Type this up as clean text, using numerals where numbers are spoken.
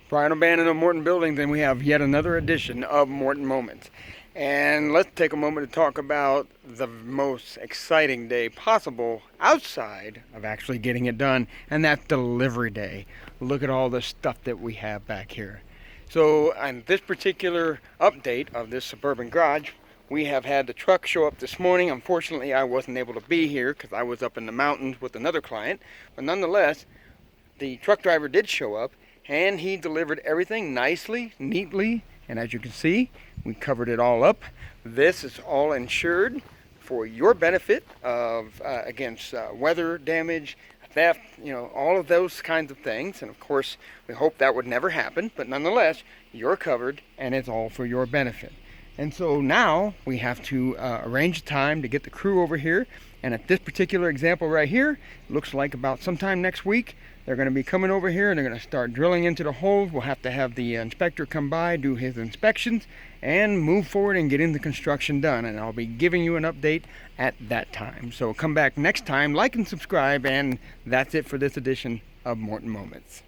Brian O'Bannon of Morton Buildings, and we have yet another edition of Morton Moments. And let's take a moment to talk about the most exciting day possible outside of actually getting it done, and that's delivery day. Look at all the stuff that we have back here. So on this particular update of this Suburban garage, we have had the truck show up this morning. Unfortunately, I wasn't able to be here because I was up in the mountains with another client, but nonetheless, the truck driver did show up, and he delivered everything nicely, neatly, and as you can see, we covered it all up. This is all insured for your benefit of against weather damage, theft, all of those kinds of things. And of course, we hope that would never happen, but nonetheless, you're covered, and it's all for your benefit. And so now we have to arrange a time to get the crew over here. And at this particular example right here, it looks like about sometime next week, they're going to be coming over here and they're going to start drilling into the holes. We'll have to have the inspector come by, do his inspections, and move forward and get the construction done. And I'll be giving you an update at that time. So come back next time, like and subscribe, and that's it for this edition of Morton Moments.